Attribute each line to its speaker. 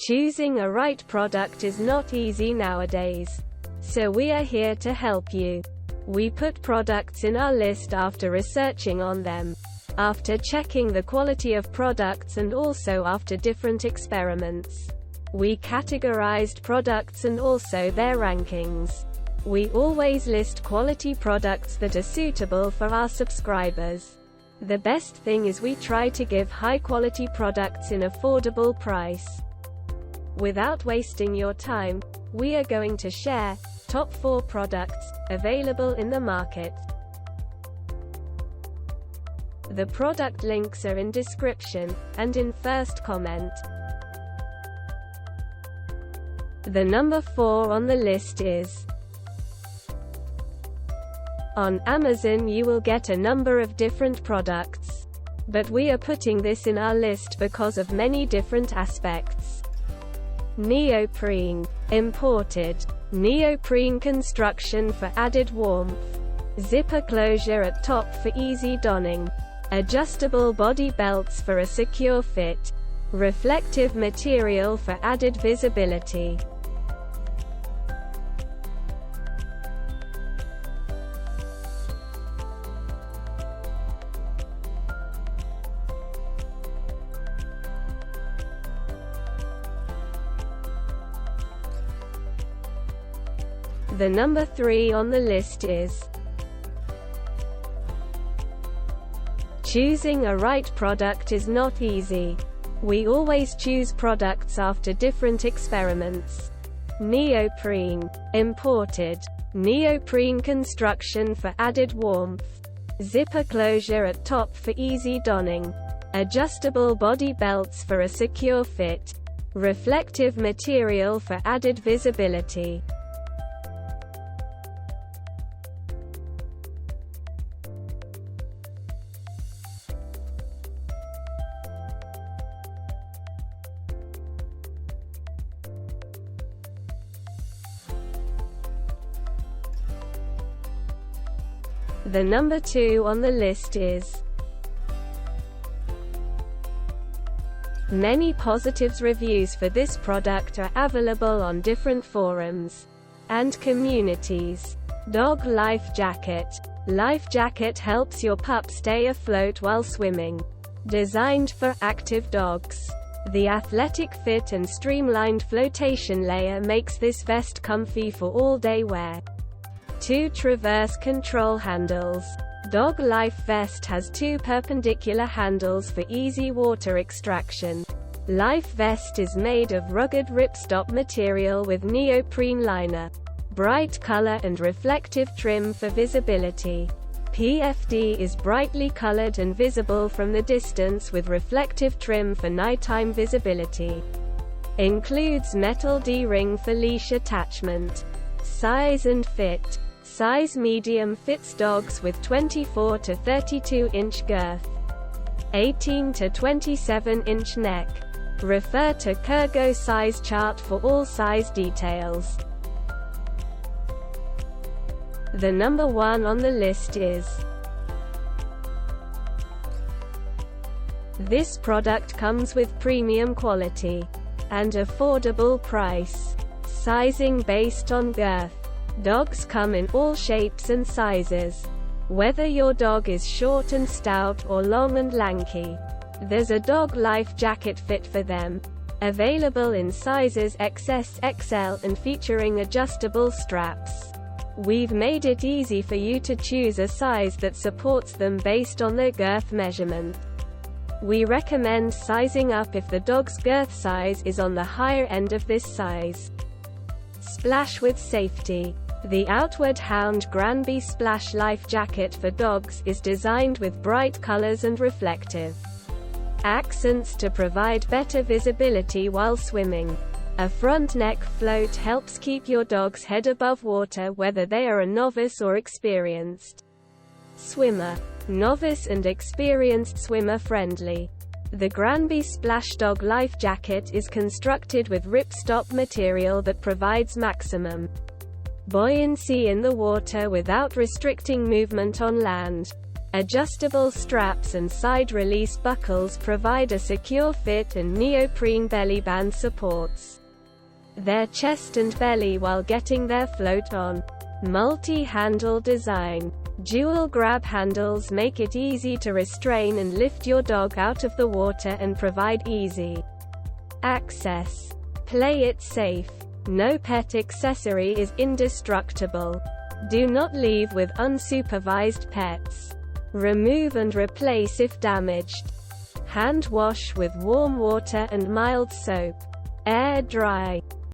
Speaker 1: Choosing a right product is not easy nowadays. So we are here to help you. We put products in our list after researching on them, after checking the quality of products, and also after different experiments. We categorized products and also their rankings. We always list quality products that are suitable for our subscribers. The best thing is we try to give high quality products in affordable price. Without wasting your time, we are going to share top 4 products available in the market. The product links are in description and in first comment. The number 4 on the list is on Amazon. You will get a number of different products, but we are putting this in our list because of many different aspects. Neoprene. Imported. Neoprene construction for added warmth. Zipper closure at top for easy donning. Adjustable body belts for a secure fit. Reflective material for added visibility. The number 3 on the list is choosing a right product is not easy. We always choose products after different experiments. Neoprene. Imported. Neoprene construction for added warmth. Zipper closure at top for easy donning. Adjustable body belts for a secure fit. Reflective material for added visibility. The number 2 on the list is many positives. Reviews for this product are available on different forums and communities. Dog Life Jacket. Life Jacket helps your pup stay afloat while swimming. Designed for active dogs. The athletic fit and streamlined flotation layer makes this vest comfy for all-day wear. 2 traverse control handles. Dog Life Vest has 2 perpendicular handles for easy water extraction. Life Vest is made of rugged ripstop material with neoprene liner. Bright color and reflective trim for visibility. PFD is brightly colored and visible from the distance with reflective trim for nighttime visibility. Includes metal D-ring for leash attachment. Size and fit. Size medium fits dogs with 24 to 32 inch girth. 18 to 27 inch neck. Refer to Kurgo size chart for all size details. The number 1 on the list is this product comes with premium quality and affordable price. Sizing based on girth. Dogs come in all shapes and sizes. Whether your dog is short and stout or long and lanky, there's a Dog Life Jacket fit for them. Available in sizes XS, XL and featuring adjustable straps. We've made it easy for you to choose a size that supports them based on their girth measurement. We recommend sizing up if the dog's girth size is on the higher end of this size. Splash with safety. The Outward Hound Granby Splash Life Jacket for dogs is designed with bright colors and reflective accents to provide better visibility while swimming. A front neck float helps keep your dog's head above water whether they are a novice or experienced swimmer. Novice and experienced swimmer friendly. The Granby Splash Dog Life Jacket is constructed with ripstop material that provides maximum buoyancy in the water without restricting movement on land. Adjustable straps and side release buckles provide a secure fit, and neoprene belly band supports their chest and belly while getting their float on. Multi-handle design. Dual grab handles make it easy to restrain and lift your dog out of the water and provide easy access. Play it safe. No pet accessory is indestructible. Do not leave with unsupervised pets. Remove and replace if damaged. Hand wash with warm water and mild soap. Air dry.